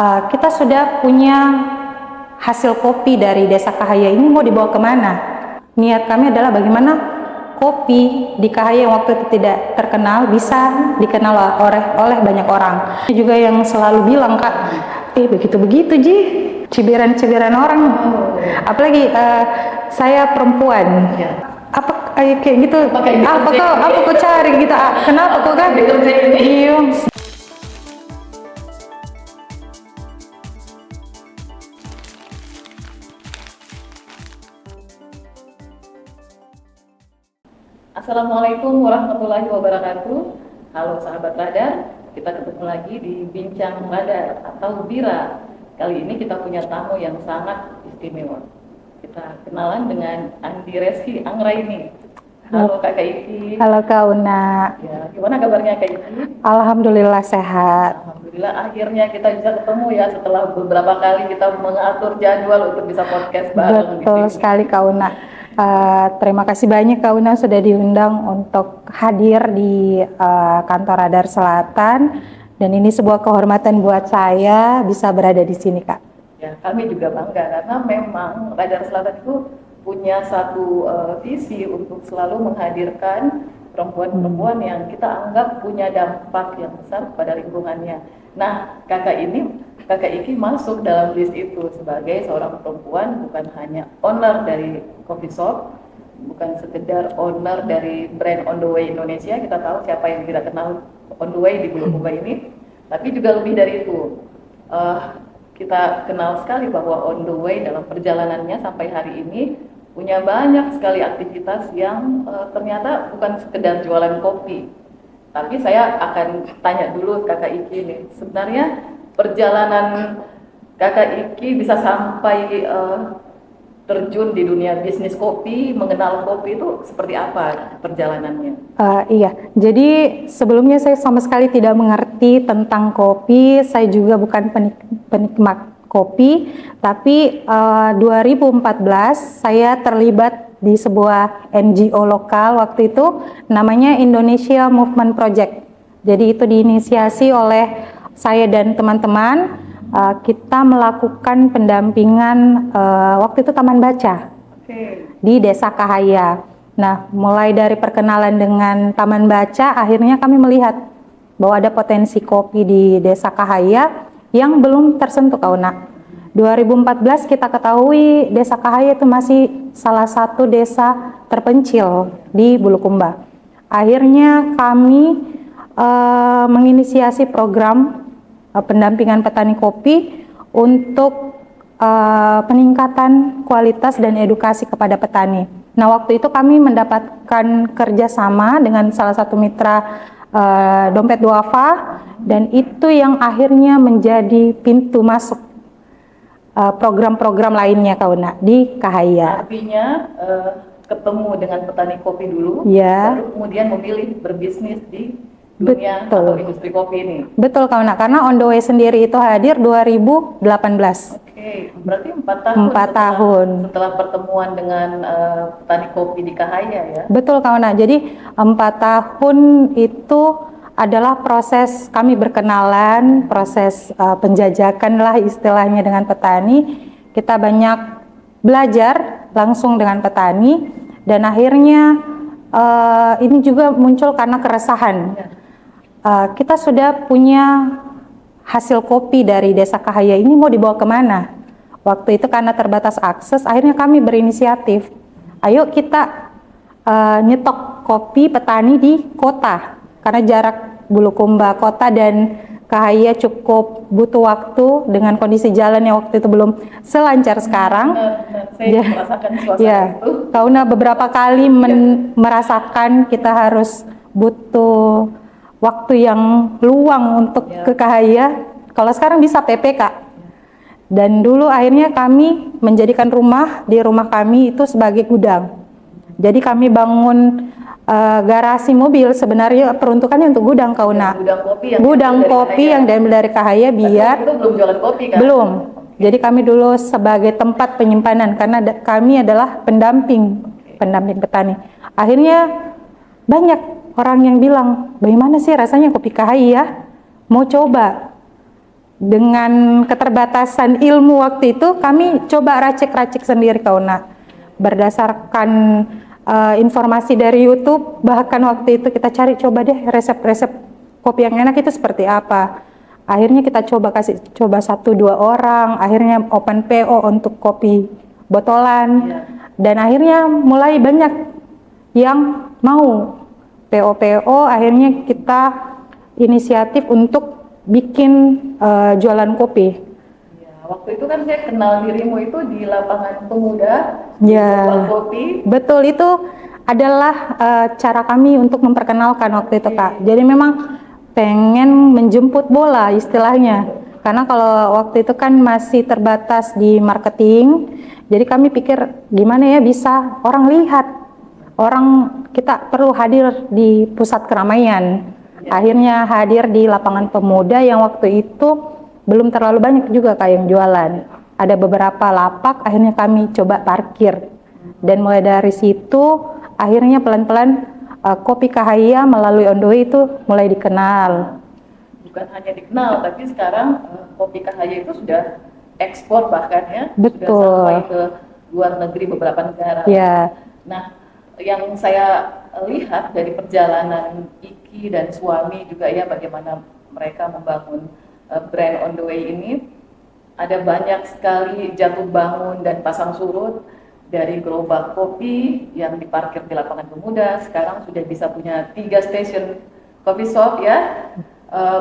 Kita sudah punya hasil kopi dari Desa Kahaya ini, mau dibawa kemana? Niat kami adalah bagaimana kopi di Kahaya yang waktu itu tidak terkenal bisa dikenal oleh banyak orang. Juga yang selalu bilang, Kak, begitu-begitu Ji, cibiran-cibiran orang. Apalagi saya perempuan. Apa kayak gitu? Apa kok cari gitu? Kenapa kok kan? Iya. Assalamualaikum warahmatullahi wabarakatuh. Halo sahabat radar, kita ketemu lagi di Bincang Radar atau Bira. Kali ini kita punya tamu yang sangat istimewa. Kita kenalan dengan Andi Reski Anggraini. Halo Kak Iki. Halo Kak Una. Ya, gimana kabarnya Kak Iki? Alhamdulillah sehat. Alhamdulillah akhirnya kita bisa ketemu ya setelah beberapa kali kita mengatur jadwal untuk bisa podcast bareng. Betul sekali Kak Una. Terima kasih banyak Kak Una sudah diundang untuk hadir di kantor Radar Selatan, dan ini sebuah kehormatan buat saya bisa berada di sini Kak. Ya, kami juga bangga karena memang Radar Selatan itu punya satu visi untuk selalu menghadirkan perempuan-perempuan yang kita anggap punya dampak yang besar pada lingkungannya. Nah, Kakak Iki masuk dalam list itu sebagai seorang perempuan, bukan hanya owner dari coffee shop, bukan sekedar owner dari brand On The Way Indonesia. Kita tahu siapa yang tidak kenal On The Way di Bulukumba ini, tapi juga lebih dari itu. Kita kenal sekali bahwa On The Way dalam perjalanannya sampai hari ini punya banyak sekali aktivitas yang ternyata bukan sekedar jualan kopi. Tapi saya akan tanya dulu Kakak Iki nih, sebenarnya perjalanan Kakak Iki bisa sampai terjun di dunia bisnis kopi, mengenal kopi itu seperti apa perjalanannya? Iya, jadi sebelumnya saya sama sekali tidak mengerti tentang kopi. Saya juga bukan penikmat kopi, tapi 2014 saya terlibat di sebuah NGO lokal waktu itu, namanya Indonesia Movement Project. Jadi itu diinisiasi oleh saya dan teman-teman. Kita melakukan pendampingan waktu itu taman baca di Desa Kahaya. Nah, mulai dari perkenalan dengan taman baca, akhirnya kami melihat bahwa ada potensi kopi di Desa Kahaya yang belum tersentuh Kak Una. 2014 kita ketahui Desa Kahaya itu masih salah satu desa terpencil di Bulukumba. Akhirnya kami menginisiasi program pendampingan petani kopi untuk peningkatan kualitas dan edukasi kepada petani. Nah, waktu itu kami mendapatkan kerjasama dengan salah satu mitra Dompet Duafa, dan itu yang akhirnya menjadi pintu masuk program-program lainnya Kak Una di Kahaya. Artinya ketemu dengan petani kopi dulu, ya, baru kemudian memilih berbisnis di dunia atau industri kopi ini. Betul Kak Una, karena On The Way sendiri itu hadir 2018. Oke, berarti 4 tahun setelah pertemuan dengan petani kopi di Kahaya ya? Betul Kak Una, jadi 4 tahun itu adalah proses kami berkenalan, proses penjajakan lah istilahnya dengan petani. Kita banyak belajar langsung dengan petani, dan akhirnya ini juga muncul karena keresahan. Kita sudah punya hasil kopi dari Desa Kahaya ini, mau dibawa kemana? Waktu itu karena terbatas akses, akhirnya kami berinisiatif, ayo kita nyetok kopi petani di kota, karena jarak Bulukumba kota dan Kahaya cukup butuh waktu dengan kondisi jalan yang waktu itu belum selancar sekarang. Saya merasakan suasana itu. Kak Una beberapa kali merasakan kita harus butuh waktu yang luang untuk ke Kahaya. Kalau sekarang bisa PP Kak. Dan dulu akhirnya kami menjadikan rumah kami itu sebagai gudang. Jadi kami bangun garasi mobil, sebenarnya peruntukannya untuk gudang Kak Una. Gudang kopi yang diambil dari Kahaya biar itu belum jualan kopi kan? Belum. Jadi kami dulu sebagai tempat penyimpanan karena kami adalah pendamping petani. Akhirnya banyak orang yang bilang, bagaimana sih rasanya kopi Kahaya? Mau coba. dengan keterbatasan ilmu waktu itu, kami coba racik-racik sendiri Kauna. Berdasarkan informasi dari YouTube, bahkan waktu itu kita cari coba deh resep-resep kopi yang enak itu seperti apa. Akhirnya kita coba 1-2 orang, akhirnya open PO untuk kopi botolan, dan akhirnya mulai banyak yang mau PO-PO, akhirnya kita inisiatif untuk bikin jualan kopi. Ya, waktu itu kan saya kenal dirimu itu di lapangan pemuda, Ya, jual kopi. betul, itu adalah cara kami untuk memperkenalkan waktu itu Kak. Jadi memang pengen menjemput bola istilahnya. Karena kalau waktu itu kan masih terbatas di marketing, jadi kami pikir gimana ya bisa orang lihat, orang kita perlu hadir di pusat keramaian. Akhirnya hadir di lapangan pemuda yang waktu itu belum terlalu banyak juga Kak yang jualan. Ada beberapa lapak, akhirnya kami coba parkir. Dan mulai dari situ, akhirnya pelan-pelan kopi Cahaya melalui On The Way itu mulai dikenal. Bukan hanya dikenal, tapi sekarang kopi Cahaya itu sudah ekspor bahkan ya. Betul. Sudah sampai ke luar negeri beberapa negara. Ya. Nah, yang saya lihat dari perjalanan Iki dan suami juga ya, bagaimana mereka membangun brand On The Way ini, ada banyak sekali jatuh bangun dan pasang surut. Dari gerobak kopi yang diparkir di lapangan pemuda, sekarang sudah bisa punya 3 stasiun coffee shop ya,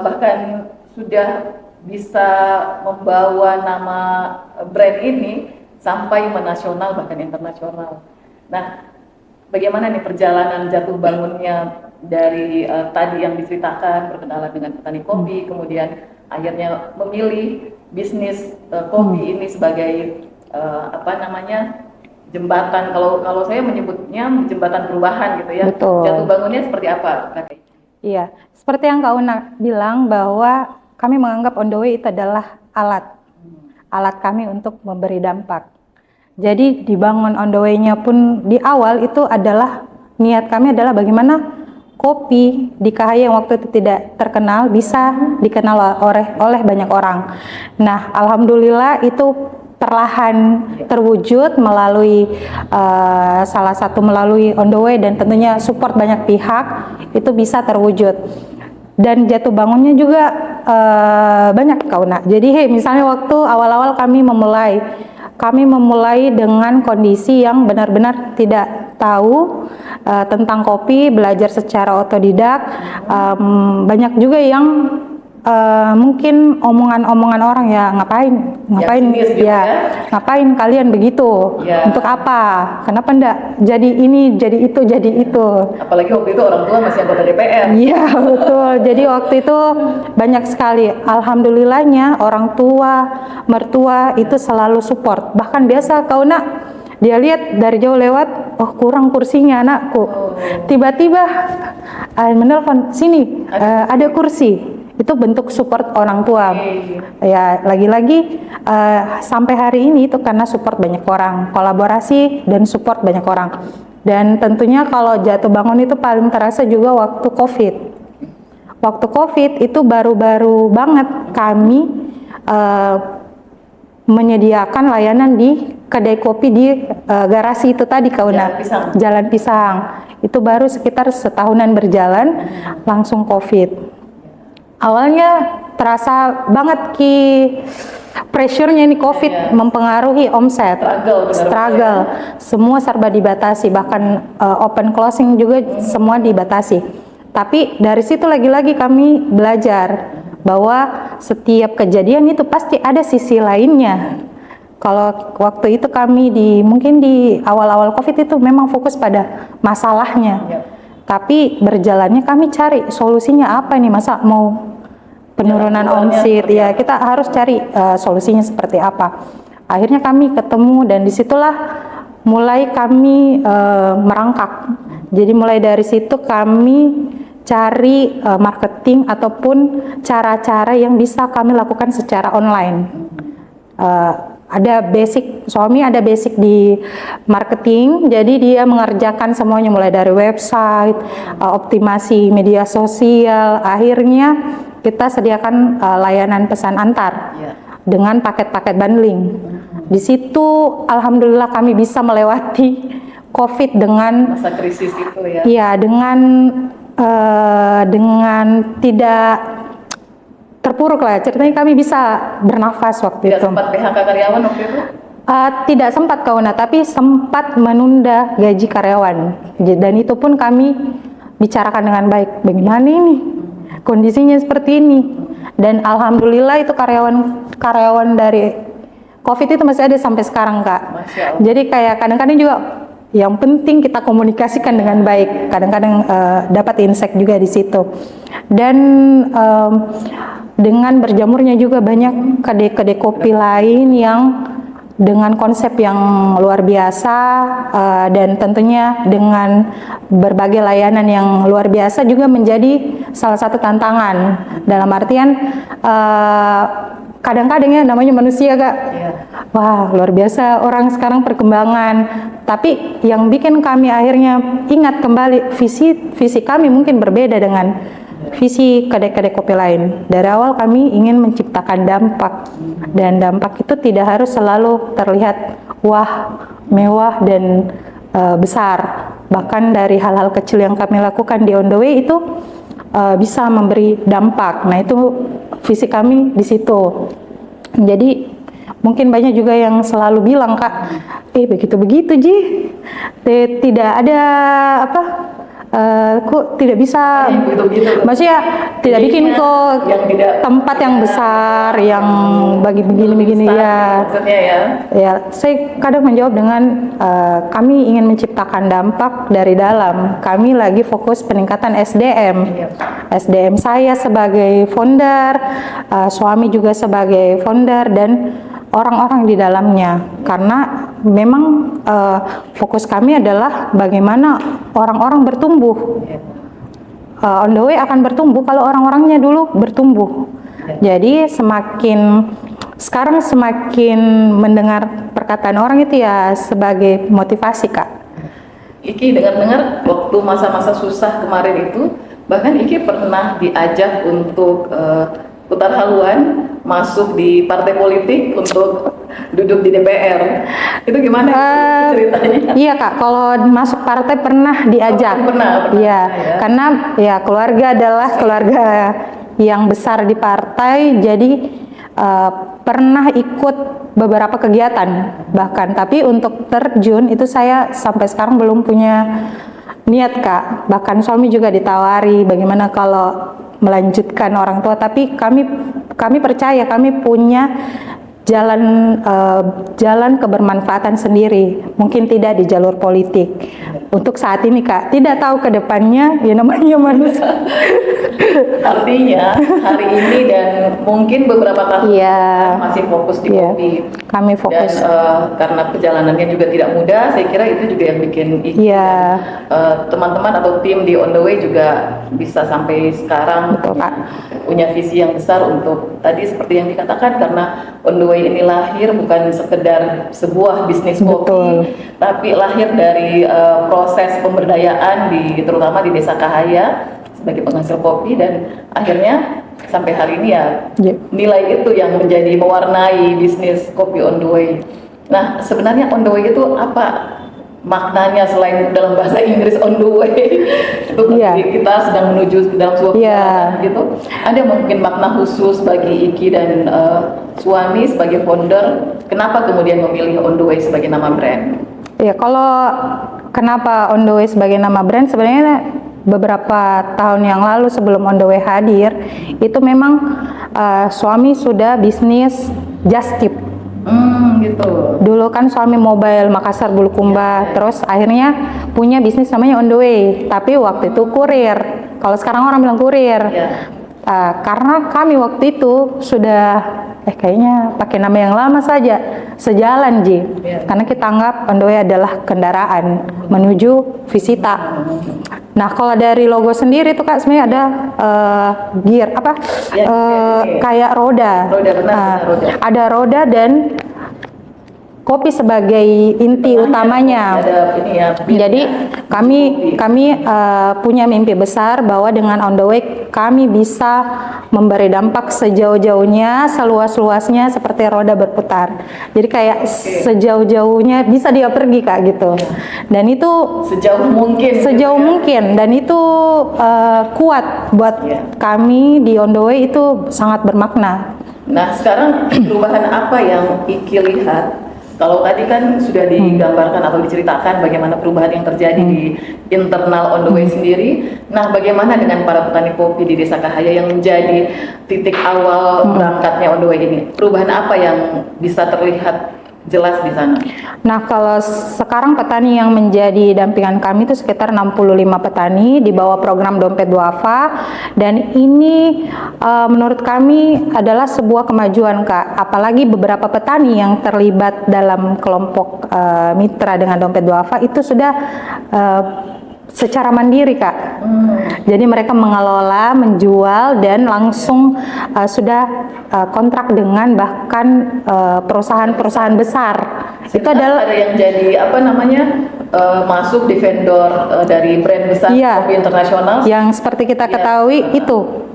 bahkan sudah bisa membawa nama brand ini sampai menasional bahkan internasional. Nah, bagaimana nih perjalanan jatuh bangunnya dari tadi yang diceritakan, berkenalan dengan petani kopi, kemudian akhirnya memilih bisnis kopi ini sebagai jembatan, kalau saya menyebutnya jembatan perubahan gitu ya. Betul. Jatuh bangunnya seperti apa, Kak? Iya, seperti yang Kak Una bilang bahwa kami menganggap On The Way itu adalah alat kami untuk memberi dampak. Jadi dibangun On The Way-nya pun di awal itu adalah niat kami adalah bagaimana kopi di Cahaya yang waktu itu tidak terkenal bisa dikenal oleh banyak orang. Nah, alhamdulillah itu perlahan terwujud melalui salah satu melalui On The Way dan tentunya support banyak pihak itu bisa terwujud. Dan jatuh bangunnya juga banyak Kauna. Jadi misalnya waktu awal-awal kami memulai dengan kondisi yang benar-benar tidak tahu tentang kopi, belajar secara otodidak. Banyak juga yang mungkin omongan-omongan orang ya ngapain gitu ya, ngapain kalian begitu, untuk apa, kenapa enggak jadi ini jadi itu. Apalagi waktu itu orang tua masih anggota DPR. Iya betul, jadi waktu itu banyak sekali, alhamdulillahnya orang tua mertua itu selalu support, bahkan biasa Kauna dia lihat dari jauh lewat, oh kurang kursinya anakku, tiba-tiba menelpon sini ada kursi. Itu bentuk support orang tua. Ya lagi-lagi sampai hari ini itu karena support banyak orang, kolaborasi dan support banyak orang. Dan tentunya kalau jatuh bangun itu paling terasa juga waktu COVID. Waktu COVID itu baru-baru banget kami menyediakan layanan di kedai kopi di garasi itu tadi Kauna, Jalan Pisang. Itu baru sekitar setahunan berjalan langsung COVID. Awalnya terasa banget pressure-nya ini COVID mempengaruhi omset, struggle, semua serba dibatasi, bahkan open closing juga semua dibatasi. Tapi dari situ lagi-lagi kami belajar bahwa setiap kejadian itu pasti ada sisi lainnya. Kalau waktu itu kami mungkin di awal-awal COVID itu memang fokus pada masalahnya. Tapi berjalannya kami cari solusinya apa nih, masa mau penurunan omset ya kita harus cari solusinya seperti apa. Akhirnya kami ketemu dan disitulah mulai kami merangkak. Jadi mulai dari situ kami cari marketing ataupun cara-cara yang bisa kami lakukan secara online. Suami ada basic di marketing, jadi dia mengerjakan semuanya mulai dari website, optimasi media sosial. Akhirnya kita sediakan layanan pesan antar Ya. dengan paket-paket bundling. Di situ alhamdulillah kami bisa melewati COVID dengan Masa krisis itu ya. iya dengan tidak terpuruk lah. Ceritanya kami bisa bernafas waktu Tidak itu. sempat PHK karyawan waktu itu? Tidak sempat Kauna, tapi sempat menunda gaji karyawan. Dan itu pun kami bicarakan dengan baik. Bagaimana ini? Kondisinya seperti ini. Dan alhamdulillah itu karyawan dari COVID itu masih ada sampai sekarang, Kak. Masya Allah. Jadi kayak kadang-kadang juga yang penting kita komunikasikan dengan baik. Kadang-kadang dapat insight juga di situ. Dan dengan berjamurnya juga banyak kedai-kedai kopi lain yang dengan konsep yang luar biasa dan tentunya dengan berbagai layanan yang luar biasa juga menjadi salah satu tantangan. Dalam artian kadang-kadang ya namanya manusia, Kak. Iya. Wah, luar biasa orang sekarang perkembangan. Tapi yang bikin kami akhirnya ingat kembali visi kami mungkin berbeda dengan visi kedai-kedai kopi lain. Dari awal kami ingin menciptakan dampak, dan dampak itu tidak harus selalu terlihat wah, mewah dan besar. Bahkan dari hal-hal kecil yang kami lakukan di On The Way itu bisa memberi dampak. Nah, itu visi kami di situ. Jadi mungkin banyak juga yang selalu bilang, Kak, begitu-begitu Ji, tidak ada apa, kok tidak bisa, Begitu-begitu. maksudnya tidak bikin kok yang tidak tempat yang besar, yang bagi begini-begini ya. Maksudnya ya. Ya, saya kadang menjawab dengan kami ingin menciptakan dampak dari dalam. Kami lagi fokus peningkatan SDM. Iya. SDM saya sebagai founder, suami juga sebagai founder, dan orang-orang di dalamnya. Karena memang fokus kami adalah bagaimana orang-orang bertumbuh. Iya. On The Way akan bertumbuh kalau orang-orangnya dulu bertumbuh. Jadi sekarang semakin mendengar perkataan orang itu ya sebagai motivasi, Kak. Iki dengar-dengar waktu masa-masa susah kemarin itu, bahkan Iki pernah diajak untuk putar haluan masuk di partai politik untuk duduk di DPR. Itu gimana ceritanya? Iya, Kak, kalau masuk partai pernah diajak. Pernah Iya, ya. karena ya keluarga adalah keluarga yang besar di partai, jadi pernah ikut beberapa kegiatan bahkan. Tapi untuk terjun itu saya sampai sekarang belum punya niat, Kak. Bahkan suami juga ditawari bagaimana kalau melanjutkan orang tua, tapi kami percaya kami punya jalan kebermanfaatan sendiri, mungkin tidak di jalur politik. Untuk saat ini, Kak, tidak tahu ke depannya, ya namanya manusia. Artinya hari ini dan mungkin beberapa tahun masih fokus di kopi. Kami fokus. Dan karena perjalanannya juga tidak mudah, saya kira itu juga yang bikin Iki dan teman-teman atau tim di On The Way juga bisa sampai sekarang. Betul, Kak. Punya visi yang besar untuk tadi seperti yang dikatakan, karena On The Way ini lahir bukan sekedar sebuah bisnis kopi, tapi lahir dari proses pemberdayaan terutama di Desa Kahaya sebagai penghasil kopi, dan akhirnya sampai hari ini ya nilai itu yang menjadi mewarnai bisnis kopi On The Way. Nah, sebenarnya On The Way itu apa maknanya selain dalam bahasa Inggris On The Way? Itu kita sedang menuju dalam sebuah perjalanan gitu. Ada mungkin makna khusus bagi Iki dan suami sebagai founder, kenapa kemudian memilih On The Way sebagai nama brand? Ya, kalau kenapa On The Way sebagai nama brand, sebenarnya beberapa tahun yang lalu sebelum On The Way hadir, itu memang suami sudah bisnis Just Tip. Gitu. Dulu kan suami mobile Makassar Bulukumba, terus akhirnya punya bisnis namanya On The Way, tapi waktu itu kurir. Kalau sekarang orang bilang kurir. Karena kami waktu itu sudah kayaknya pakai nama yang lama saja, sejalan Ji. Karena kita anggap On The Way adalah kendaraan menuju Visita. Nah, kalau dari logo sendiri itu, Kak, sebenarnya ada gear apa? Kayak roda. Roda. Ada roda dan kopi sebagai inti utamanya. Ada ini ya. Jadi kami punya mimpi besar bahwa dengan On The Way kami bisa memberi dampak sejauh-jauhnya, seluas-luasnya seperti roda berputar. Jadi kayak sejauh-jauhnya bisa dia pergi Kak gitu. Dan itu Sejauh mungkin. mungkin, dan itu kuat buat kami di On The Way, itu sangat bermakna. Nah, sekarang perubahan apa yang Iki lihat? Kalau tadi kan sudah digambarkan atau diceritakan bagaimana perubahan yang terjadi di internal On The Way sendiri. Nah, bagaimana dengan para petani kopi di Desa Kahaya yang menjadi titik awal berangkatnya On The Way ini? Perubahan apa yang bisa terlihat jelas di sana? Nah, kalau sekarang petani yang menjadi dampingan kami itu sekitar 65 petani di bawah program Dompet Duafa, dan ini menurut kami adalah sebuah kemajuan Kak. Apalagi beberapa petani yang terlibat dalam kelompok mitra dengan Dompet Duafa itu sudah secara mandiri Kak. Jadi mereka mengelola, menjual, dan langsung sudah kontrak dengan bahkan perusahaan-perusahaan besar. Itu adalah ada yang jadi apa namanya masuk di vendor dari brand besar kopi internasional. Yang seperti kita ketahui itu.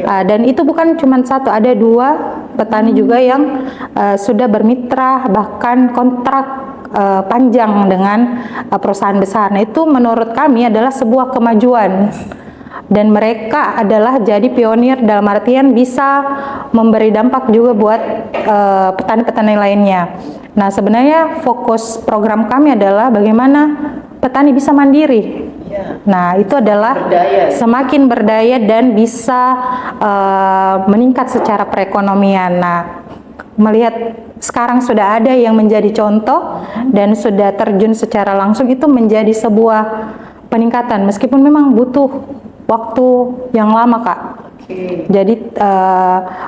Dan itu bukan cuma satu, ada 2 petani juga yang sudah bermitra bahkan kontrak panjang dengan perusahaan besar. Nah, itu menurut kami adalah sebuah kemajuan, dan mereka adalah jadi pionir dalam artian bisa memberi dampak juga buat petani-petani lainnya. Nah, sebenarnya fokus program kami adalah bagaimana petani bisa mandiri. Nah, itu adalah semakin berdaya dan bisa meningkat secara perekonomian. Nah, melihat sekarang sudah ada yang menjadi contoh dan sudah terjun secara langsung, itu menjadi sebuah peningkatan meskipun memang butuh waktu yang lama Kak. Jadi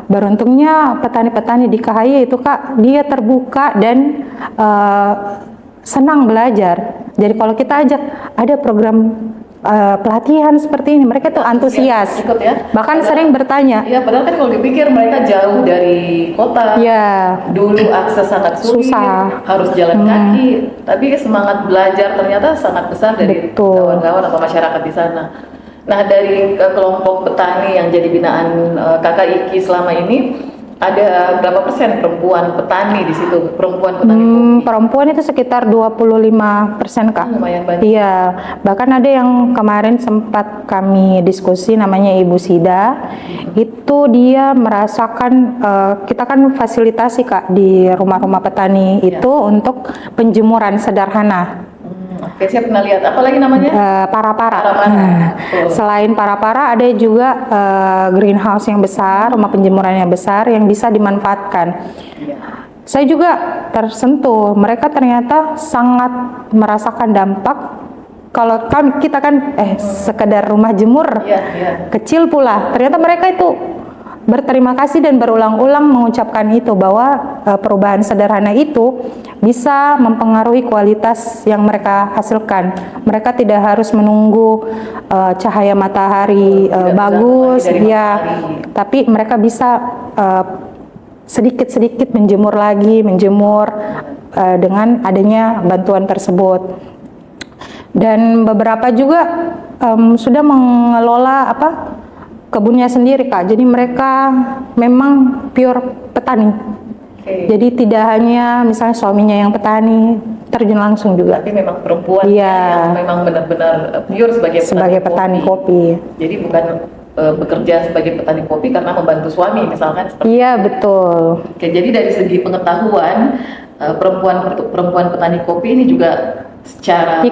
beruntungnya petani-petani di Kahaya itu Kak, dia terbuka dan senang belajar. Jadi kalau kita ajak ada program pelatihan seperti ini, mereka tuh antusias, ikut ya. bahkan sering bertanya. Iya, padahal kan kalau dipikir mereka jauh dari kota. Dulu akses sangat sulit, harus jalan kaki. Tapi semangat belajar ternyata sangat besar dari kawan-kawan atau masyarakat di sana. Nah, dari kelompok petani yang jadi binaan Kakak Iki selama ini, ada berapa persen perempuan petani di situ? Perempuan petani kopi? Perempuan itu sekitar 25% Kak. Lumayan banyak. Iya, bahkan ada yang kemarin sempat kami diskusi, namanya Ibu Sida. Itu dia merasakan kita kan fasilitasi Kak di rumah-rumah petani itu untuk penjemuran sederhana. Oke, saya pernah lihat. Apa lagi namanya? Para-para. Selain para-para, ada juga greenhouse yang besar, rumah penjemuran yang besar yang bisa dimanfaatkan. Saya juga tersentuh. Mereka ternyata sangat merasakan dampak. Kalau kita kan sekedar rumah jemur kecil pula. Ternyata mereka itu berterima kasih dan berulang-ulang mengucapkan itu, bahwa perubahan sederhana itu bisa mempengaruhi kualitas yang mereka hasilkan. Mereka tidak harus menunggu cahaya matahari bagus, tapi mereka bisa sedikit-sedikit menjemur dengan adanya bantuan tersebut. Dan beberapa juga sudah mengelola kebunnya sendiri Kak. Jadi mereka memang pure petani. Jadi tidak hanya misalnya suaminya yang petani, terjun langsung juga. Tapi memang perempuan yang memang benar-benar pure sebagai petani kopi. Jadi bukan bekerja sebagai petani kopi karena membantu suami misalkan. Iya, betul. Jadi dari segi pengetahuan perempuan petani kopi ini juga secara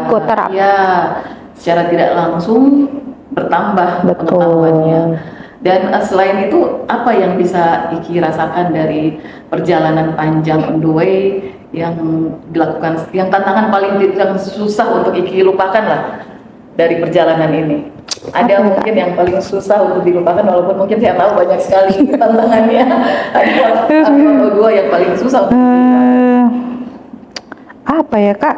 secara tidak langsung bertambah pengetahuannya. Dan selain itu, apa yang bisa Iki rasakan dari perjalanan panjang On The Way yang dilakukan, yang tantangan paling yang susah untuk Iki lupakan lah dari perjalanan ini? Ada mungkin yang paling susah untuk dilupakan, walaupun mungkin saya tahu banyak sekali tantangannya. Ada atau 2 yang paling susah untuk apa ya Kak?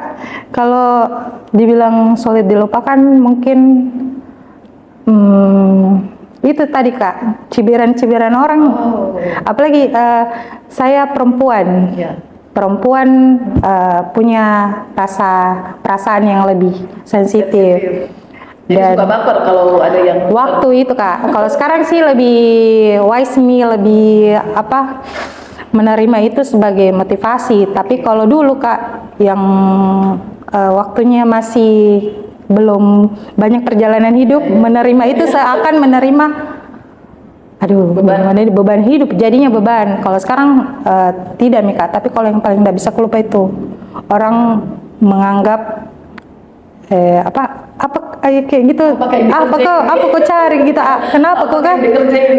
Kalau dibilang sulit dilupakan mungkin itu tadi Kak, cibiran-cibiran orang. Apalagi saya perempuan. perempuan punya perasaan yang lebih sensitif. Jadi Dan suka baper kalau ada yang waktu itu Kak, kalau sekarang sih lebih wise me, lebih apa, menerima itu sebagai motivasi. Tapi kalau dulu Kak, yang waktunya masih belum banyak perjalanan hidup, menerima itu seakan menerima, aduh, beban hidup, jadinya beban. Kalau sekarang tidak Mika, tapi kalau yang paling tidak bisa lupa itu orang menganggap kayak gitu, apa kau cari gitu, kenapa kau kan,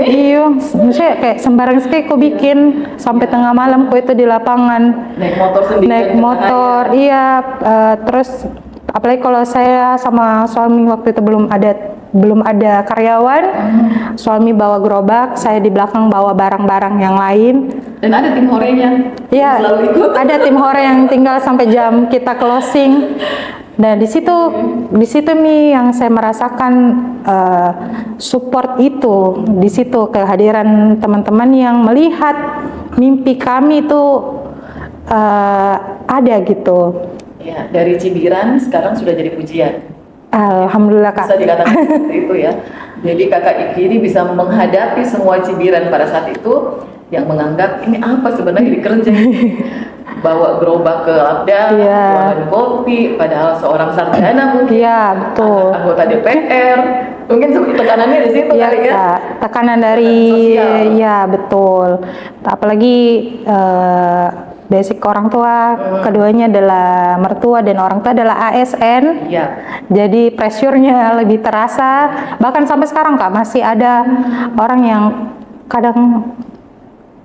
iya, maksudnya kayak sembarang sekali kau bikin sampai tengah malam kau itu di lapangan naik motor, iya, terus apalagi kalau saya sama suami waktu itu belum ada karyawan, suami bawa gerobak, saya di belakang bawa barang-barang yang lain. Dan ada tim horenya, iya, ada tim hore yang tinggal sampai jam kita closing. Nah di situ nih yang saya merasakan support itu, di situ kehadiran teman-teman yang melihat mimpi kami itu ada gitu. Ya, dari cibiran sekarang sudah jadi pujian. Alhamdulillah Kak. Bisa dikatakan seperti itu ya. Jadi Kakak Iki ini bisa menghadapi semua cibiran pada saat itu yang menganggap ini apa sebenarnya dikerjain. Bawa gerobak ke Labda, jualan kopi, padahal seorang sarjana mungkin, betul. Anggota DPR, mungkin tekanannya di situ kali ya. Tekanan dari, ya betul. Apalagi basic orang tua, keduanya adalah mertua dan orang tua adalah ASN. Jadi pressure-nya lebih terasa. Bahkan sampai sekarang Kak masih ada orang yang kadang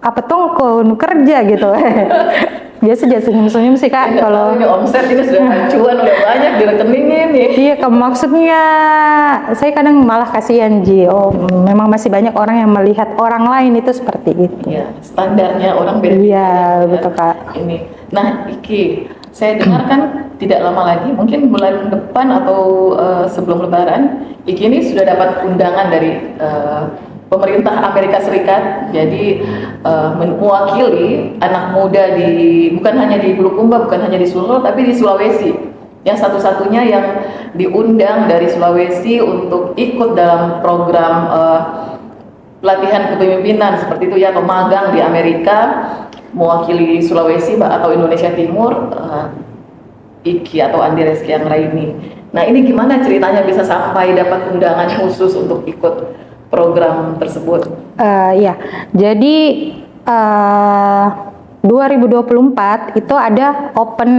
apa tuh kau kerja gitu. Biasa aja senyum-senyum sih Kak. Kalau ini omset ini sudah acuan udah banyak di rekening ini. Iya, maksudnya saya kadang malah kasihan Ji. Oh, memang masih banyak orang yang melihat orang lain itu seperti itu. Iya, standarnya orang beda. Iya, betul Kak. Ini. Nah, Iki, saya dengar kan tidak lama lagi, mungkin bulan depan atau sebelum Lebaran, Iki ini sudah dapat undangan dari pemerintah Amerika Serikat, jadi mewakili anak muda bukan hanya di Bulukumba, bukan hanya di Sulu, tapi di Sulawesi. Yang satu-satunya yang diundang dari Sulawesi untuk ikut dalam program pelatihan kepemimpinan seperti itu ya, pemagang di Amerika, mewakili Sulawesi atau Indonesia Timur, Iki atau Andi Reski yang Raini. Nah ini gimana ceritanya bisa sampai dapat undangan khusus untuk ikut program tersebut? Ya, jadi 2024 itu ada open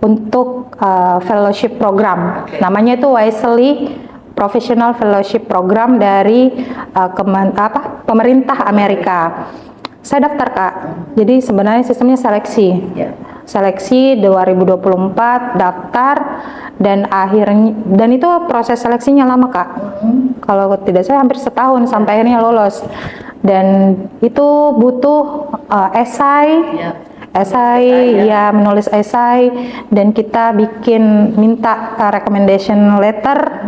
untuk fellowship program. Namanya itu Wisely Professional Fellowship Program dari pemerintah Amerika. Saya daftar Kak. Jadi sebenarnya sistemnya seleksi. Seleksi 2024 daftar dan itu proses seleksinya lama Kak. Kalau tidak saya hampir setahun sampai akhirnya lolos. Dan itu butuh esai. Ya menulis esai dan kita minta recommendation letter.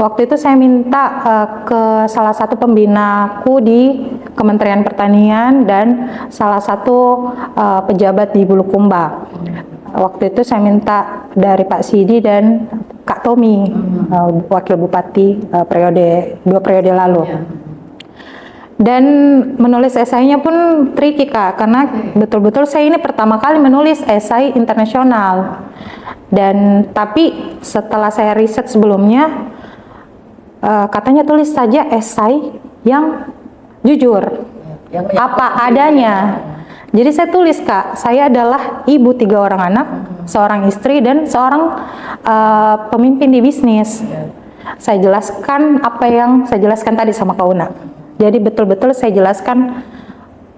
Waktu itu saya minta ke salah satu pembinaku di Kementerian Pertanian dan salah satu pejabat di Bulukumba. Waktu itu saya minta dari Pak Sidi dan Kak Tommy, Wakil Bupati 2 periode lalu. Dan menulis esainya pun tricky Kak, karena betul-betul saya ini pertama kali menulis esai internasional. Tapi setelah saya riset sebelumnya, katanya tulis saja esai yang jujur, apa adanya. Jadi saya tulis Kak, saya adalah ibu 3 orang anak, seorang istri dan seorang pemimpin di bisnis. Saya jelaskan apa yang saya jelaskan tadi sama Kak Una. Jadi betul-betul saya jelaskan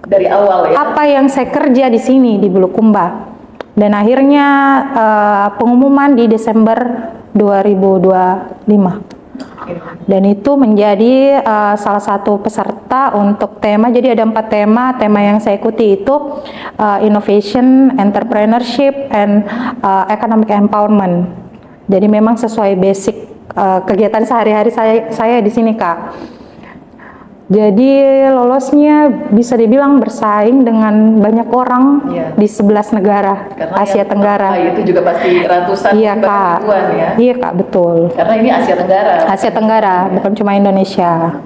dari awal ya. Apa yang saya kerja di sini di Bulukumba. Dan akhirnya pengumuman di Desember 2025. Dan itu menjadi salah satu peserta untuk tema. Jadi ada 4 tema. Tema yang saya ikuti itu innovation, entrepreneurship, and economic empowerment. Jadi memang sesuai basic kegiatan sehari-hari saya di sini Kak. Jadi lolosnya bisa dibilang bersaing dengan banyak orang di 11 negara Karena Asia Tenggara. Itu juga pasti ratusan Iya Kak, ribuan ya. iya Kak, betul. Karena ini Asia Tenggara. Asia Tenggara, bukan cuma Indonesia.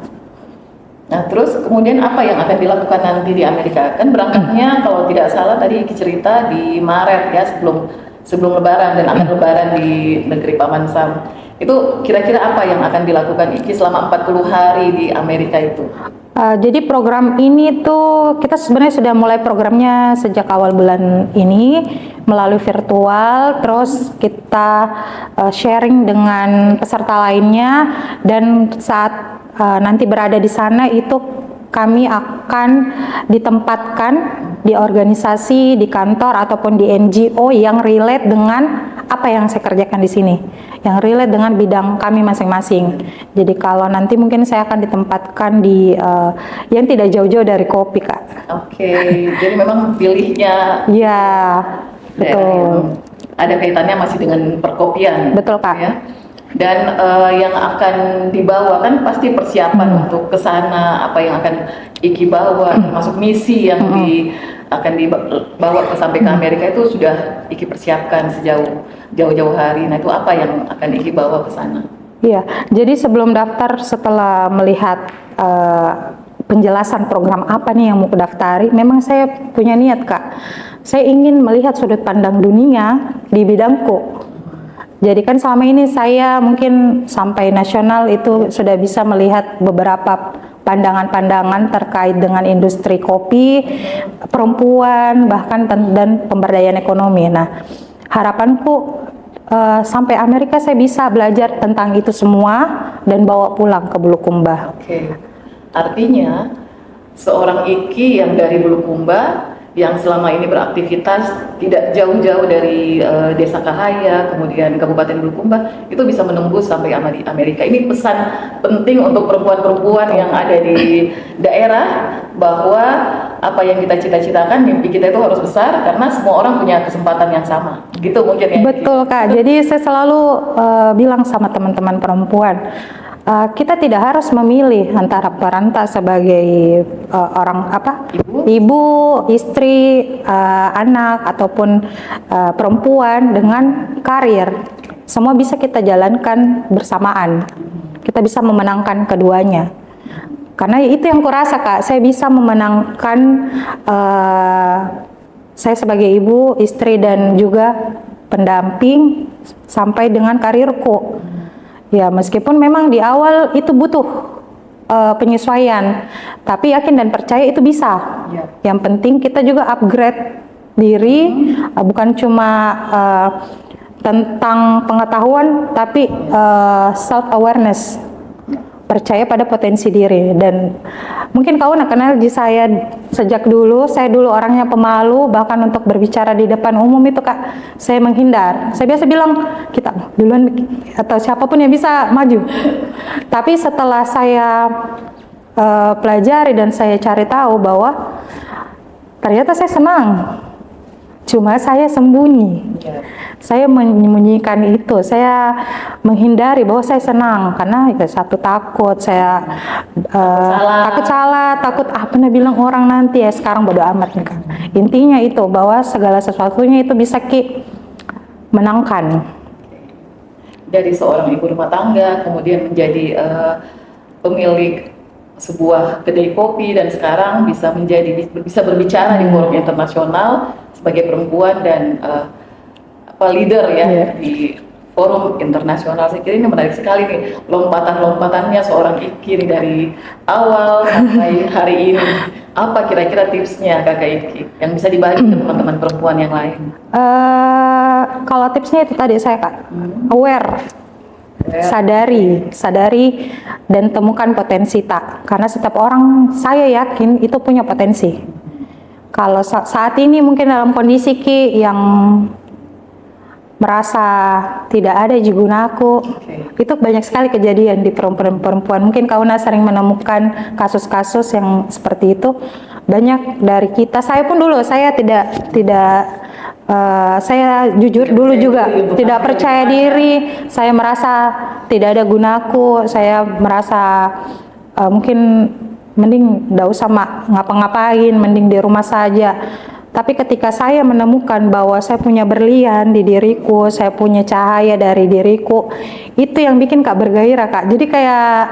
Nah, terus kemudian apa yang akan dilakukan nanti di Amerika? Kan berangkatnya kalau tidak salah tadi Iki cerita di Maret ya, sebelum Lebaran, dan akan Lebaran di negeri Paman Sam. Itu kira-kira apa yang akan dilakukan Iki selama 40 hari di Amerika itu? Jadi program ini tuh kita sebenarnya sudah mulai programnya sejak awal bulan ini melalui virtual, terus kita sharing dengan peserta lainnya, dan saat nanti berada di sana itu kami akan ditempatkan di organisasi, di kantor ataupun di NGO yang relate dengan apa yang saya kerjakan di sini, yang relate dengan bidang kami masing-masing. Jadi kalau nanti mungkin saya akan ditempatkan di yang tidak jauh-jauh dari kopi, Kak. Oke, jadi memang pilihnya ya betul. Ada kaitannya masih dengan perkopian. Betul, Kak. Ya. Dan yang akan dibawa kan pasti persiapan untuk ke sana, apa yang akan Iki bawa, termasuk misi yang akan dibawa sampai ke Amerika itu sudah Iki persiapkan jauh-jauh hari. Nah, itu apa yang akan Iki bawa ke sana? Iya, jadi sebelum daftar, setelah melihat penjelasan program apa nih yang mau daftari, memang saya punya niat, Kak. Saya ingin melihat sudut pandang dunia di bidangku. Jadi kan selama ini saya mungkin sampai nasional itu sudah bisa melihat beberapa pandangan-pandangan terkait dengan industri kopi, perempuan, bahkan dan pemberdayaan ekonomi. Nah, harapanku sampai Amerika saya bisa belajar tentang itu semua dan bawa pulang ke Bulukumba. Oke. Artinya seorang Iki yang dari Bulukumba yang selama ini beraktivitas tidak jauh-jauh dari Desa Kahaya, kemudian Kabupaten Bulukumba, itu bisa menembus sampai Amerika. Ini pesan penting untuk perempuan-perempuan yang ada di daerah, bahwa apa yang kita cita-citakan, mimpi kita itu harus besar, karena semua orang punya kesempatan yang sama. Gitu mungkin ya. Betul, Kak. Jadi saya selalu bilang sama teman-teman perempuan, kita tidak harus memilih antara peran sebagai orang ibu, istri, anak ataupun perempuan dengan karir. Semua bisa kita jalankan bersamaan. Kita bisa memenangkan keduanya. Karena itu yang kurasa, Kak, saya bisa memenangkan saya sebagai ibu, istri, dan juga pendamping sampai dengan karirku. Ya, meskipun memang di awal itu butuh penyesuaian, tapi yakin dan percaya itu bisa. Yang penting kita juga upgrade diri, bukan cuma tentang pengetahuan, tapi self awareness, percaya pada potensi diri. Dan mungkin kau nak kenal di saya sejak dulu, saya dulu orangnya pemalu, bahkan untuk berbicara di depan umum itu, Kak, saya menghindar. Saya biasa bilang, kita duluan atau siapapun yang bisa maju. Tapi setelah saya pelajari dan saya cari tahu bahwa ternyata saya senang, cuma saya sembunyi. Saya menyembunyikan itu, saya menghindari bahwa saya senang, karena ya, satu takut, saya takut salah, takut pernah bilang orang nanti ya, sekarang bodo amat nih, kan. Intinya itu bahwa segala sesuatunya itu bisa menangkan. Dari seorang ibu rumah tangga kemudian menjadi pemilik sebuah kedai kopi, dan sekarang bisa berbicara di forum internasional sebagai perempuan dan leader ya di forum internasional. Saya kira ini menarik sekali nih, lompatan-lompatannya seorang Iki nih, dari awal sampai hari ini. Apa kira-kira tipsnya Kakak Iki yang bisa dibagi ke teman-teman perempuan yang lain? Kalau tipsnya itu tadi saya, Kak, aware. Sadari dan temukan potensi tak, karena setiap orang saya yakin itu punya potensi. Kalau saat ini mungkin dalam kondisi Ki yang merasa tidak ada di gunaku, itu banyak sekali kejadian di perempuan-perempuan. Mungkin Kauna sering menemukan kasus-kasus yang seperti itu. Banyak dari kita, saya pun dulu saya saya jujur dulu juga tidak percaya diri, saya merasa tidak ada gunaku, saya merasa mungkin mending nggak usah ngapa-ngapain, mending di rumah saja. Tapi ketika saya menemukan bahwa saya punya berlian di diriku, saya punya cahaya dari diriku, itu yang bikin Kak bergairah, Kak. Jadi kayak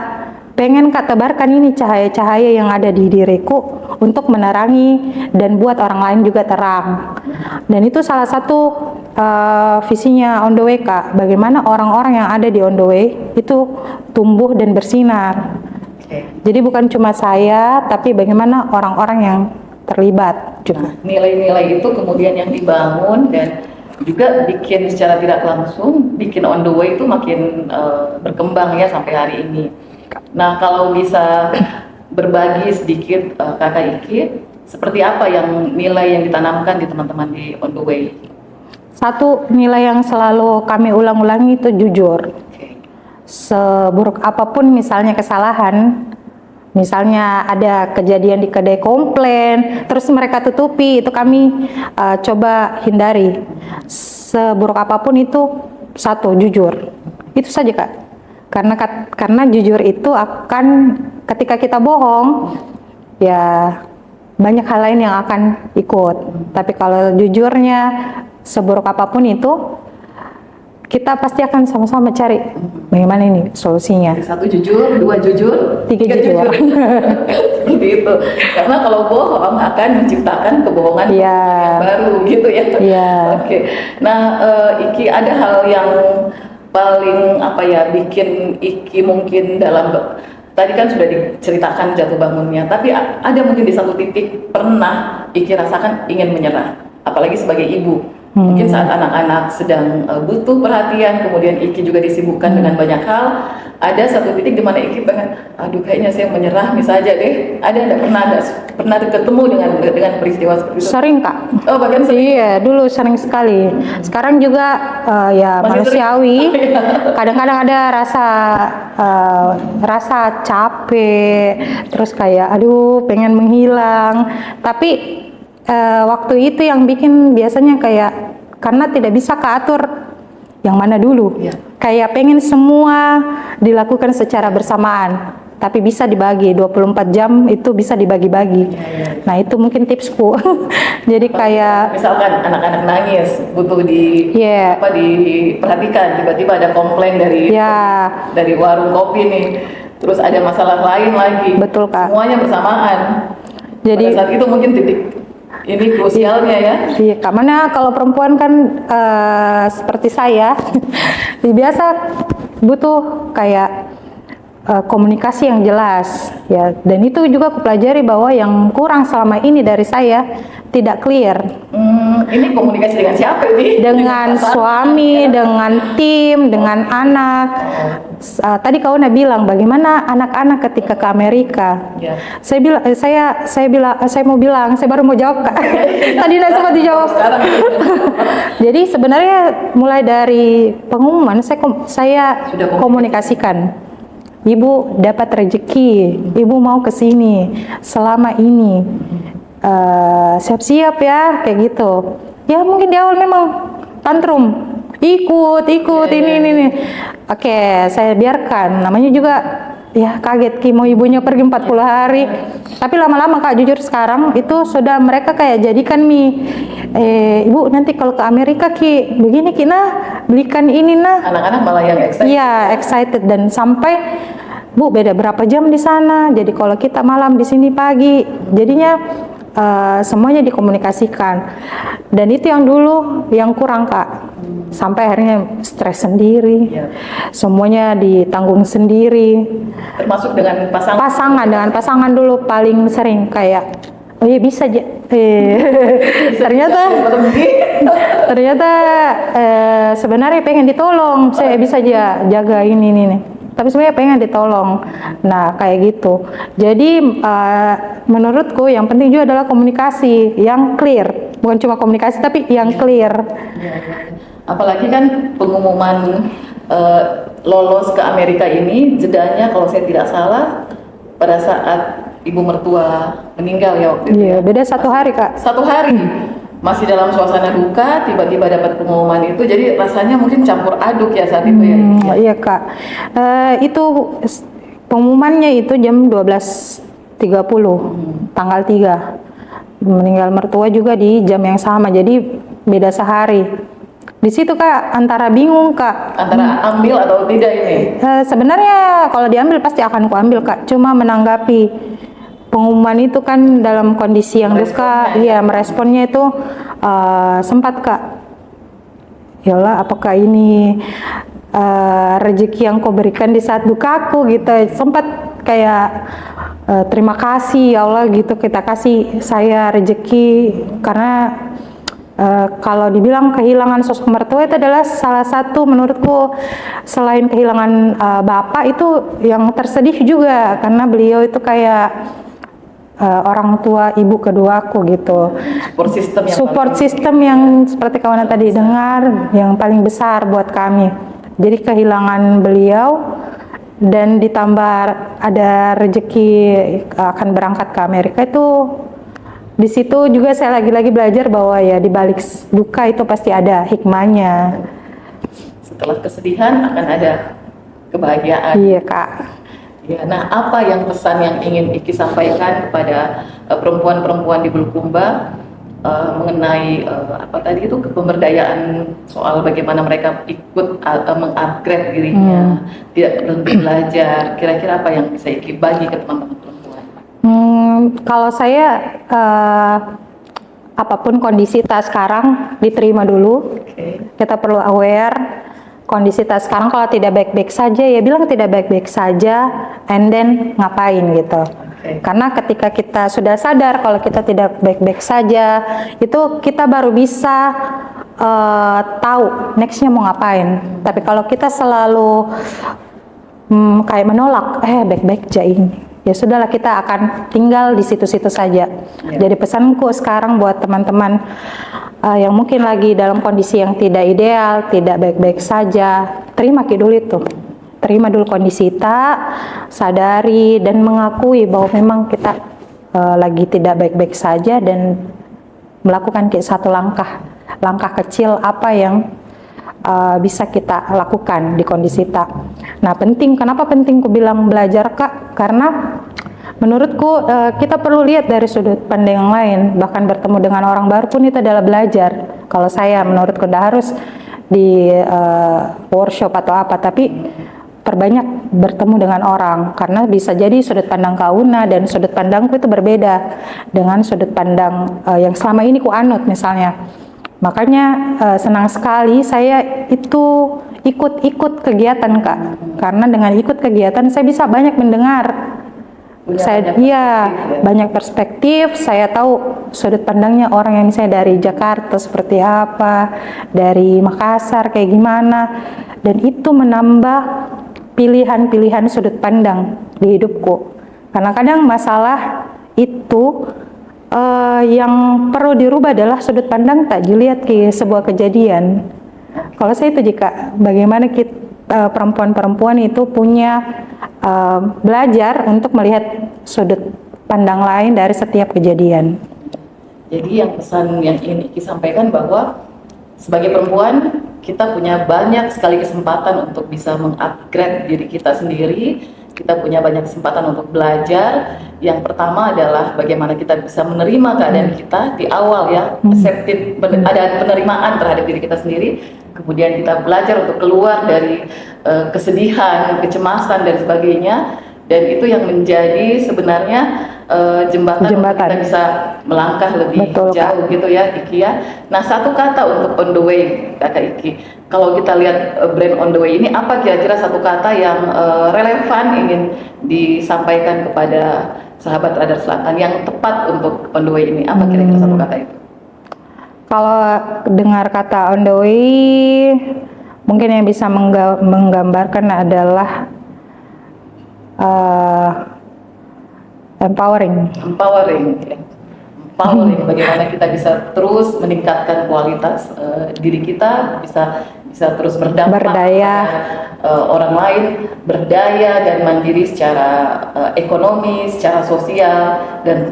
pengen Kak tebarkan ini cahaya-cahaya yang ada di diriku untuk menerangi dan buat orang lain juga terang. Dan itu salah satu visinya On The Way, Kak. Bagaimana orang-orang yang ada di On The Way itu tumbuh dan bersinar. Jadi bukan cuma saya, tapi bagaimana orang-orang yang terlibat juga. Nilai-nilai itu kemudian yang dibangun dan juga bikin secara tidak langsung, bikin On The Way itu makin berkembang ya sampai hari ini. Nah, kalau bisa berbagi sedikit Kakak Iki, seperti apa yang nilai yang ditanamkan di teman-teman di On The Way? Satu nilai yang selalu kami ulang-ulangi itu jujur. Seburuk apapun misalnya kesalahan, misalnya ada kejadian di kedai komplain, terus mereka tutupi, itu kami coba hindari. Seburuk apapun itu, satu, jujur. Itu saja, Kak. Karena jujur itu akan, ketika kita bohong, ya banyak hal lain yang akan ikut. Tapi kalau jujurnya, seburuk apapun itu, kita pasti akan sama-sama cari bagaimana ini solusinya. Satu jujur, dua jujur, tiga jujur. Seperti itu. Karena kalau bohong akan menciptakan kebohongan yang baru gitu ya. Oke. Nah, Iki, ada hal yang paling bikin Iki mungkin dalam, tadi kan sudah diceritakan jatuh bangunnya, tapi ada mungkin di satu titik pernah Iki rasakan ingin menyerah, apalagi sebagai ibu. Mungkin saat anak-anak sedang butuh perhatian, kemudian Iki juga disibukkan dengan banyak hal, ada satu titik di mana Iki pengen, aduh kayaknya saya menyerah, misalnya deh. Ada pernah ketemu dengan peristiwa seperti itu? Sering, Kak. Oh, bahkan sering? Iya, dulu sering sekali. Sekarang juga ya masih manusiawi. Kadang-kadang ada rasa capek, terus kayak aduh pengen menghilang. Tapi waktu itu yang bikin biasanya kayak, karena tidak bisa keatur yang mana dulu. Kayak pengen semua dilakukan secara bersamaan, tapi bisa dibagi 24 jam, itu bisa dibagi-bagi. Nah, itu mungkin tipsku. Jadi kayak misalkan anak-anak nangis, butuh diperhatikan, tiba-tiba ada komplain dari warung kopi nih, terus ada masalah lain lagi. Betul, Kak. Semuanya bersamaan. Jadi pada saat itu mungkin titik ini krusialnya ya. Iya, Kak. Mana kalau perempuan kan seperti saya biasa butuh kayak komunikasi yang jelas ya, dan itu juga aku pelajari bahwa yang kurang selama ini dari saya tidak clear. Ini komunikasi dengan siapa ini? Dengan suami, dengan tim, dengan anak. Tadi kau bilang bagaimana anak-anak ketika ke Amerika. Saya baru mau jawab, Kak. Tadi tidak sempat dijawab. Jadi sebenarnya mulai dari pengumuman saya sudah komunikasikan. Ibu dapat rezeki, ibu mau ke sini selama ini, siap-siap ya, kayak gitu. Ya mungkin di awal memang tantrum, ikut ini. Oke, saya biarkan. Namanya juga ya kaget Ki, mau ibunya pergi 40 hari. Tapi lama-lama, Kak, jujur sekarang itu sudah mereka kayak jadikan ibu nanti kalau ke Amerika Ki, begini Ki, belikan ini Anak-anak malah yang excited. Iya, excited, dan sampai Bu beda berapa jam di sana. Jadi kalau kita malam di sini pagi. Jadinya semuanya dikomunikasikan. Dan itu yang dulu yang kurang, Kak. Sampai akhirnya stres sendiri. Semuanya ditanggung sendiri. Termasuk dengan pasangan. Dengan pasangan dulu paling sering kayak, oh iya bisa aja. ternyata sebenarnya pengen ditolong, saya bisa aja jaga ini nih. Tapi sebenarnya pengen ditolong. Nah, kayak gitu. Jadi menurutku yang penting juga adalah komunikasi yang clear. Bukan cuma komunikasi tapi yang clear. Apalagi kan pengumuman lolos ke Amerika ini jedanya kalau saya tidak salah pada saat ibu mertua meninggal ya waktu itu. Iya, beda 1 hari, Kak. 1 hari. Masih dalam suasana duka, tiba-tiba dapat pengumuman itu, jadi rasanya mungkin campur aduk ya saat itu ya. Iya, Kak. Itu pengumumannya itu jam 12.30 tanggal 3. Meninggal mertua juga di jam yang sama, jadi beda sehari. Di situ Kak, antara bingung Kak. Antara ambil atau tidak ini? Sebenarnya kalau diambil pasti akan kuambil Kak, cuma menanggapi pengumuman itu kan dalam kondisi yang duka, iya meresponnya itu sempat Kak. Yalah, apakah ini rezeki yang kau berikan di saat dukaku gitu. Sempat kayak terima kasih ya Allah gitu, kita kasih saya rezeki karena kalau dibilang kehilangan sosok mertua itu adalah salah satu menurutku selain kehilangan bapak itu yang tersedih juga karena beliau itu kayak orang tua ibu kedua aku gitu. Support system yang seperti kawan tadi dengar yang paling besar buat kami. Jadi kehilangan beliau dan ditambah ada rezeki akan berangkat ke Amerika itu, di situ juga saya lagi-lagi belajar bahwa ya di balik duka itu pasti ada hikmahnya. Setelah kesedihan akan ada kebahagiaan. Iya Kak. Ya, nah apa yang pesan yang ingin Iki sampaikan kepada perempuan-perempuan di Bulukumba mengenai apa tadi itu pemberdayaan soal bagaimana mereka ikut mengupgrade dirinya, tidak berhenti belajar. Kira-kira apa yang bisa Iki bagi ke teman-teman perempuan? Kalau saya apapun kondisi kita sekarang diterima dulu. Kita perlu aware kondisi kita sekarang. Kalau tidak baik-baik saja ya bilang tidak baik-baik saja, and then ngapain gitu. Karena ketika kita sudah sadar kalau kita tidak baik-baik saja, itu kita baru bisa tahu nextnya mau ngapain. Tapi kalau kita selalu kayak menolak, baik-baik aja ini, ya sudahlah kita akan tinggal di situ-situ saja. Jadi pesanku sekarang buat teman-teman yang mungkin lagi dalam kondisi yang tidak ideal, tidak baik-baik saja, terima dulu itu. Terima dulu kondisi kita, sadari dan mengakui bahwa memang kita lagi tidak baik-baik saja dan melakukan satu langkah kecil apa yang bisa kita lakukan di kondisi kita. Nah penting, kenapa penting ku bilang belajar Kak? Karena menurutku kita perlu lihat dari sudut pandang yang lain, bahkan bertemu dengan orang baru pun itu adalah belajar. Kalau saya menurutku tidak harus di workshop atau apa, tapi perbanyak bertemu dengan orang, karena bisa jadi sudut pandang Kauna dan sudut pandangku itu berbeda dengan sudut pandang yang selama ini ku anut misalnya. Makanya senang sekali saya itu ikut kegiatan Kak, karena dengan ikut kegiatan saya bisa banyak mendengar. Banyak perspektif, saya tahu sudut pandangnya orang yang misalnya dari Jakarta seperti apa, dari Makassar kayak gimana, dan itu menambah pilihan-pilihan sudut pandang di hidupku. Karena kadang masalah itu yang perlu dirubah adalah sudut pandang tak dilihat ke sebuah kejadian. Kalau saya itu jika bagaimana kita perempuan-perempuan itu punya belajar untuk melihat sudut pandang lain dari setiap kejadian. Jadi yang pesan yang ingin Iki sampaikan bahwa sebagai perempuan kita punya banyak sekali kesempatan untuk bisa mengupgrade diri kita sendiri. Kita punya banyak kesempatan untuk belajar. Yang pertama adalah bagaimana kita bisa menerima keadaan kita di awal ya, accepted, ada penerimaan terhadap diri kita sendiri. Kemudian kita belajar untuk keluar dari kesedihan, kecemasan dan sebagainya. Dan itu yang menjadi sebenarnya jembatan untuk kita bisa melangkah lebih jauh gitu ya Iki ya. nah satu kata untuk on the way Kakak Iki, kalau kita lihat brand on the way ini, apa kira-kira satu kata yang relevan ingin disampaikan kepada sahabat Radar Selatan yang tepat untuk on the way ini, apa kira-kira satu kata itu? Kalau dengar kata on the way, mungkin yang bisa menggambarkan adalah empowering. Bagaimana kita bisa terus meningkatkan kualitas diri kita, bisa terus berdampak berdaya orang lain, berdaya dan mandiri secara ekonomi, secara sosial, dan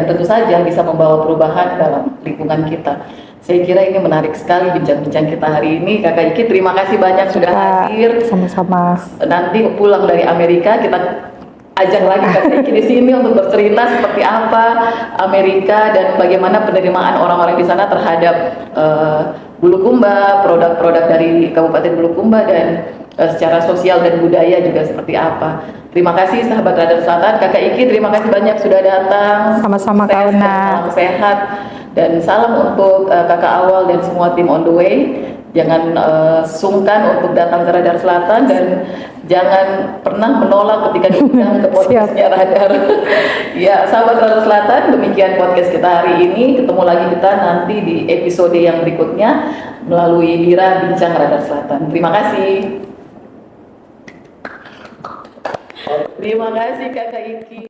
tentu saja bisa membawa perubahan dalam lingkungan kita. Saya kira ini menarik sekali bincang-bincang kita hari ini. Kakak Iki, terima kasih banyak sudah hadir. Sama-sama. Nanti pulang dari Amerika kita ajak lagi Kakak Iki di sini untuk bercerita seperti apa Amerika dan bagaimana penerimaan orang-orang di sana terhadap Bulukumba, produk-produk dari Kabupaten Bulukumba dan secara sosial dan budaya juga seperti apa. Terima kasih sahabat Radar Selatan, Kakak Iki terima kasih banyak sudah datang. Sama-sama Kak Una. Salam sehat dan salam untuk Kakak Awal dan semua tim on the way. Jangan sungkan untuk datang ke Radar Selatan dan jangan pernah menolak ketika diundang ke podcastnya Radar. Ya, sahabat Radar Selatan, demikian podcast kita hari ini. Ketemu lagi kita nanti di episode yang berikutnya melalui Dira Bincang Radar Selatan. Terima kasih. Terima kasih Kakak Iki.